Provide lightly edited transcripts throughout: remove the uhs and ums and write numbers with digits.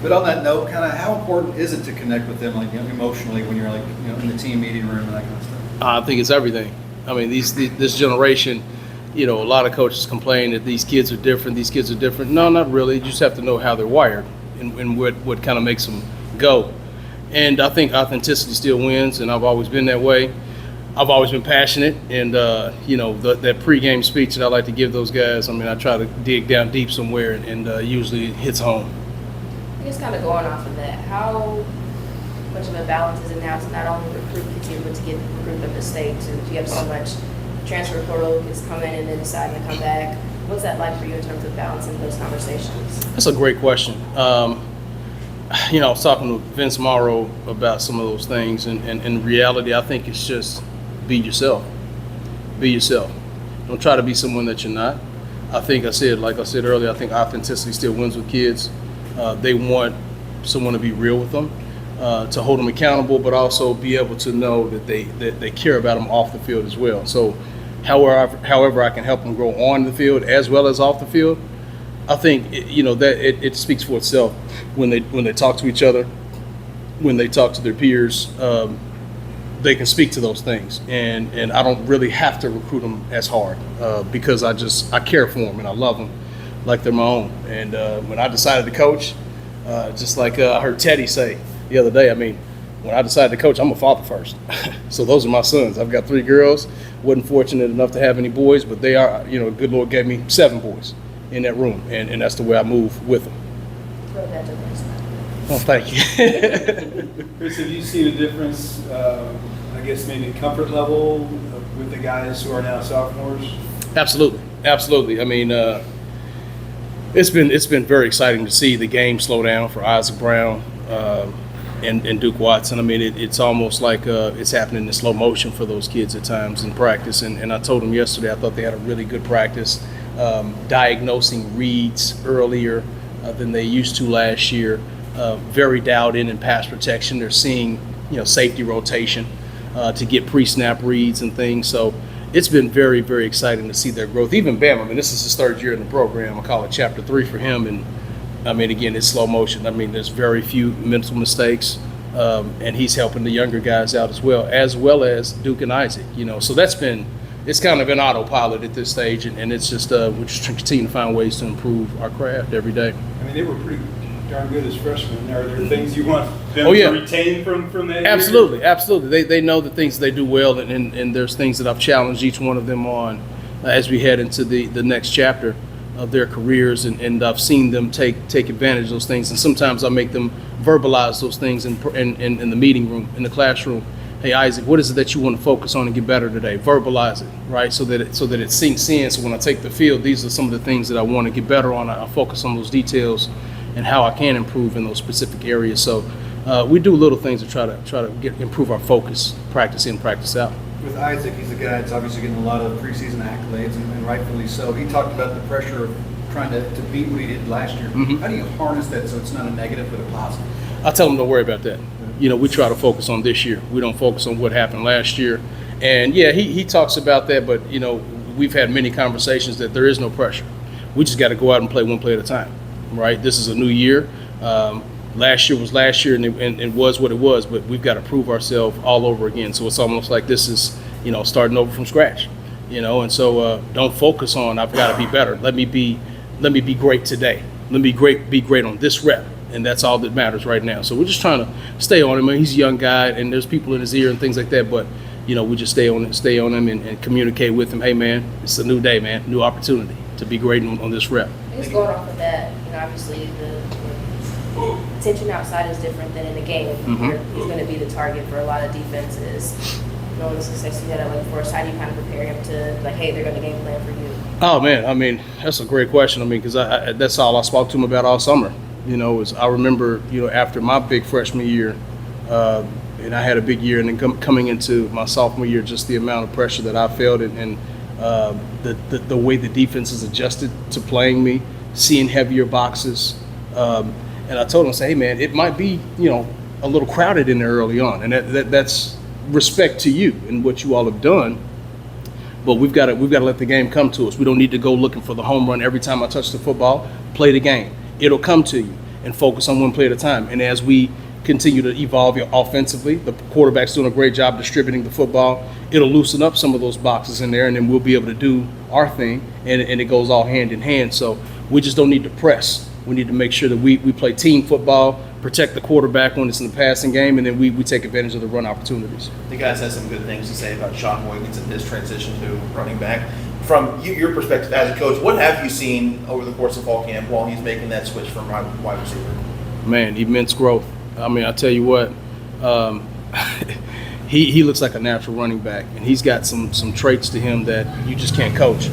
But on that note, kind of how important is it to connect with them, like emotionally, when you're like in the team meeting room and that kind of stuff? I think it's everything. I mean, this generation, a lot of coaches complain that these kids are different. These kids are different. No, not really. You just have to know how they're wired and what kind of makes them go. And I think authenticity still wins, and I've always been that way. I've always been passionate, and that pregame speech that I like to give those guys, I mean, I try to dig down deep somewhere, and usually it hits home. I guess kind of going off of that, how much of a balance is it now to not only recruit the team, but to get recruit them to stay too? You have so much transfer portal kids come in and then decide to come back. What's that like for you in terms of balancing those conversations? That's a great question. I was talking to Vince Morrow about some of those things, and in reality, I think it's just be yourself. Be yourself. Don't try to be someone that you're not. Like I said earlier, I think authenticity still wins with kids. They want someone to be real with them, to hold them accountable, but also be able to know that they care about them off the field as well. So however I can help them grow on the field as well as off the field, I think it speaks for itself when they talk to each other, when they talk to their peers. They can speak to those things, and I don't really have to recruit them as hard because I care for them and I love them like they're my own. And when I decided to coach, just like I heard Teddy say the other day, I mean, when I decided to coach, I'm a father first. So those are my sons. I've got 3 girls. Wasn't fortunate enough to have any boys, but they are, good Lord gave me 7 boys in that room, and that's the way I move with them. Oh, thank you. Chris, have you seen a difference, I guess maybe comfort level with the guys who are now sophomores? Absolutely. I mean, it's been very exciting to see the game slow down for Isaac Brown and Duke Watson. I mean, it's almost like it's happening in slow motion for those kids at times in practice. And I told them yesterday I thought they had a really good practice, diagnosing reads earlier than they used to last year. Very dialed in pass protection. They're seeing safety rotation to get pre-snap reads and things. So it's been very, very exciting to see their growth. Even Bam, I mean, this is his 3rd year in the program. I call it Chapter 3 for him. And I mean, again, it's slow motion. I mean, there's very few mental mistakes, and he's helping the younger guys out as well as Duke and Isaac. So it's kind of an autopilot at this stage, and it's just we're just continuing to find ways to improve our craft every day. I mean, they were pretty darn good as freshmen. Are there things you want them to retain from that? Absolutely. They know the things they do well, and there's things that I've challenged each one of them on as we head into the next chapter of their careers, and I've seen them take advantage of those things, and sometimes I make them verbalize those things in the meeting room, in the classroom. Hey, Isaac, what is it that you want to focus on and get better today? Verbalize it, right? So that it sinks in. So when I take the field, these are some of the things that I want to get better on. I focus on those details and how I can improve in those specific areas. So we do little things to try to improve our focus, practice in, practice out. With Isaac, he's a guy that's obviously getting a lot of preseason accolades, and rightfully so. He talked about the pressure of trying to beat what he did last year. Mm-hmm. How do you harness that so it's not a negative but a positive? I tell him don't worry about that. We try to focus on this year. We don't focus on what happened last year. And yeah, he talks about that, but we've had many conversations that there is no pressure. We just got to go out and play one play at a time, right? This is a new year. Last year was last year, and it was what it was, but we've got to prove ourselves all over again. So it's almost like this is, starting over from scratch, and so don't focus on I've got to be better. Let me be great today. Let me be great on this rep. And that's all that matters right now. So we're just trying to stay on him. I mean, he's a young guy, and there's people in his ear and things like that. But we just stay on him and communicate with him. Hey, man, it's a new day, man, new opportunity to be great on this rep. Just going off of that, obviously the attention outside is different than in the game. Mm-hmm. He's going to be the target for a lot of defenses. Knowing the success you had at Wake Forest, how do you kind of prepare him to hey, they're going to game plan for you? Oh man, I mean that's a great question. I mean, because that's all I spoke to him about all summer. I remember, after my big freshman year, and I had a big year, and then coming into my sophomore year, just the amount of pressure that I felt, and the way the defense is adjusted to playing me, seeing heavier boxes, and I told him, hey man, it might be, a little crowded in there early on, and that's respect to you and what you all have done. But we've got to let the game come to us. We don't need to go looking for the home run every time I touch the football. Play the game. It'll come to you. and focus on one play at a time. And as we continue to evolve offensively, the quarterback's doing a great job distributing the football. It'll loosen up some of those boxes in there, and then we'll be able to do our thing, and it goes all hand in hand. So we just don't need to press. We need to make sure that we play team football, protect the quarterback when it's in the passing game, and then we take advantage of the run opportunities. The guys had some good things to say about Sean Wiggins and his transition to running back. From your perspective as a coach, what have you seen over the course of fall camp while he's making that switch from wide receiver? Man, immense growth. I mean, I tell you what, he looks like a natural running back, and he's got some traits to him that you just can't coach.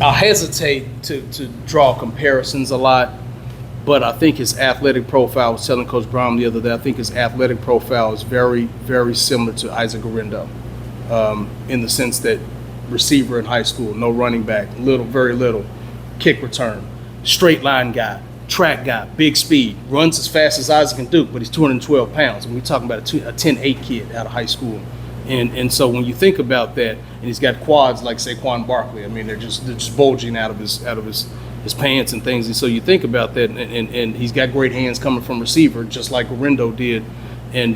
I hesitate to draw comparisons a lot, but I think his athletic profile, I was telling Coach Brown the other day, I think his athletic profile is very, very similar to Isaac Orindo, in the sense that receiver in high school, no running back, very little, kick return, straight line guy, track guy, big speed, runs as fast as Isaac and Duke, but he's 212 pounds. And we're talking about a 10-8 kid out of high school. And so when you think about that, and he's got quads like Chris Barclay, I mean, they're just bulging out of his pants and things. And so you think about that, and he's got great hands coming from receiver, just like Orindo did. And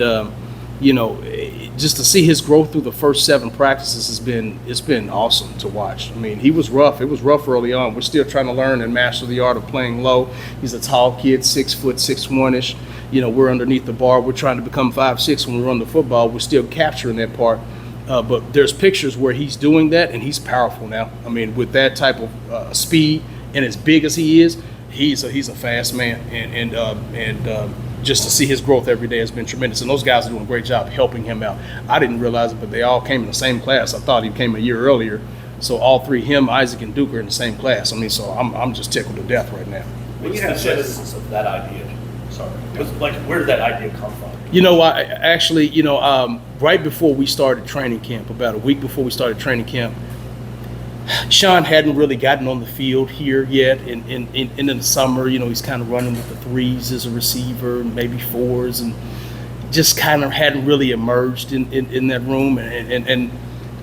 just to see his growth through the first 7 practices it's been awesome to watch. I mean, he was rough. It was rough early on. We're still trying to learn and master the art of playing low. He's a tall kid, 6 foot, 6'1"ish. We're underneath the bar. We're trying to become 5'6" when we run the football. We're still capturing that part. But there's pictures where he's doing that, and he's powerful now. I mean, with that type of speed and as big as he is, he's a fast man. And just to see his growth every day has been tremendous. And those guys are doing a great job helping him out. I didn't realize it, but they all came in the same class. I thought he came a year earlier. So all three, him, Isaac, and Duke, are in the same class. I mean, so I'm just tickled to death right now. What's the genesis of that idea? Sorry. Where did that idea come from? Right before we started training camp, about a week before we started training camp, Sean hadn't really gotten on the field here yet. In the summer, he's kind of running with the 3s as a receiver, maybe 4s, and just kind of hadn't really emerged in that room. And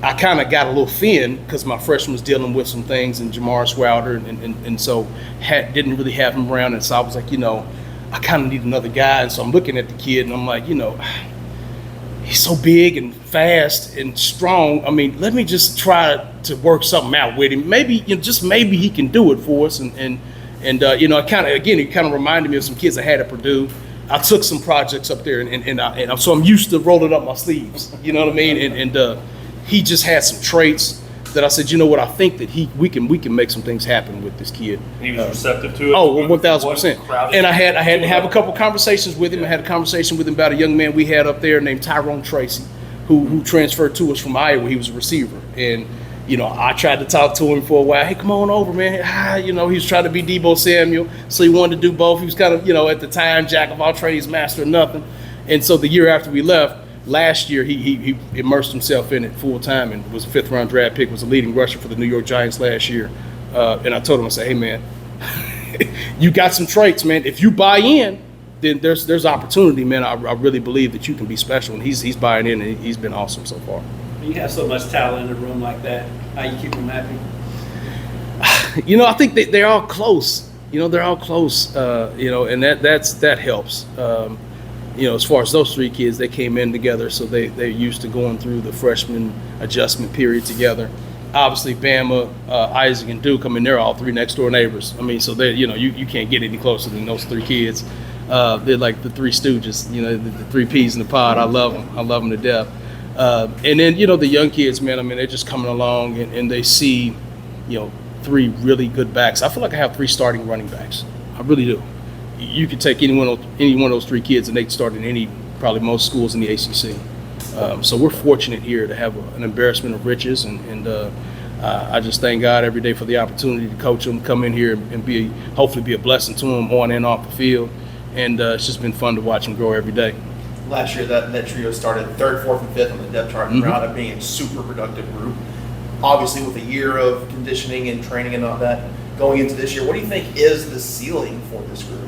I kind of got a little thin because my freshman was dealing with some things, and Jamar Swowder, and so didn't really have him around. And so I was like, I kind of need another guy. And so I'm looking at the kid, and I'm like, he's so big and fast and strong. I mean, let me just try to work something out with him. Maybe, maybe he can do it for us. It kind of reminded me of some kids I had at Purdue. I took some projects up there, and so I'm used to rolling up my sleeves. You know what I mean? And he just had some traits that I said, I think that we can make some things happen with this kid. And he was receptive to it? Oh, 1,000%. And I had to have a couple conversations with him. I had a conversation with him about a young man we had up there named Tyrone Tracy, who transferred to us from Iowa. He was a receiver. And, I tried to talk to him for a while. Hey, come on over, man. He was trying to be Debo Samuel, so he wanted to do both. He was kind of, at the time, jack of all trades, master of nothing. And so the year after we left, last year, he immersed himself in it full time and was a 5th-round draft pick, was a leading rusher for the New York Giants last year. And I told him, I said, hey, man, you got some traits, man. If you buy in, then there's opportunity, man. I really believe that you can be special. And he's buying in, and he's been awesome so far. You have so much talent in a room like that. How you keep them happy? I think they're all close. They're all close, and that helps. As far as those 3 kids, they came in together, so they're used to going through the freshman adjustment period together. Obviously, Bama, Isaac, and Duke, they're all 3 next door neighbors. So they, you can't get any closer than those 3 kids. They're like the 3 stooges, the 3 peas in the pod. I love them. I love them to death. And then, the young kids, man, they're just coming along and they see, 3 really good backs. I feel like I have 3 starting running backs. I really do. You could take any one of those 3 kids and they can start in probably most schools in the ACC. So we're fortunate here to have an embarrassment of riches, and I just thank God every day for the opportunity to coach them, come in here and hopefully be a blessing to them on and off the field. And it's just been fun to watch them grow every day. Last year, that trio started 3rd, 4th, and 5th on the depth chart, and wound up being a super productive group. Obviously, with a year of conditioning and training and all that, going into this year, what do you think is the ceiling for this group?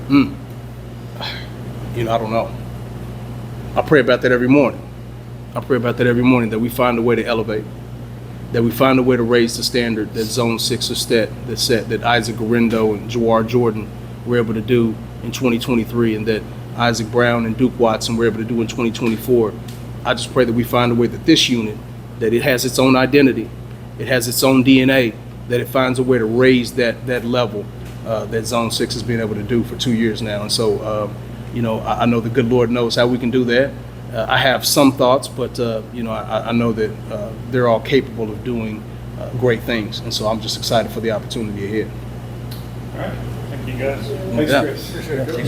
I don't know. I pray about that every morning. That we find a way to elevate, that we find a way to raise the standard that Zone 6 is set, that Isaac Orindo and Jawar Jordan were able to do in 2023 and that Isaac Brown and Duke Watson were able to do in 2024. I just pray that we find a way that this unit, that it has its own identity, it has its own DNA, that it finds a way to raise that level that Zone 6 has been able to do for 2 years now. And so, I know the good Lord knows how we can do that. I have some thoughts, but, I know that they're all capable of doing great things. And so I'm just excited for the opportunity ahead. All right, thank you guys. Thanks, Yeah. Chris.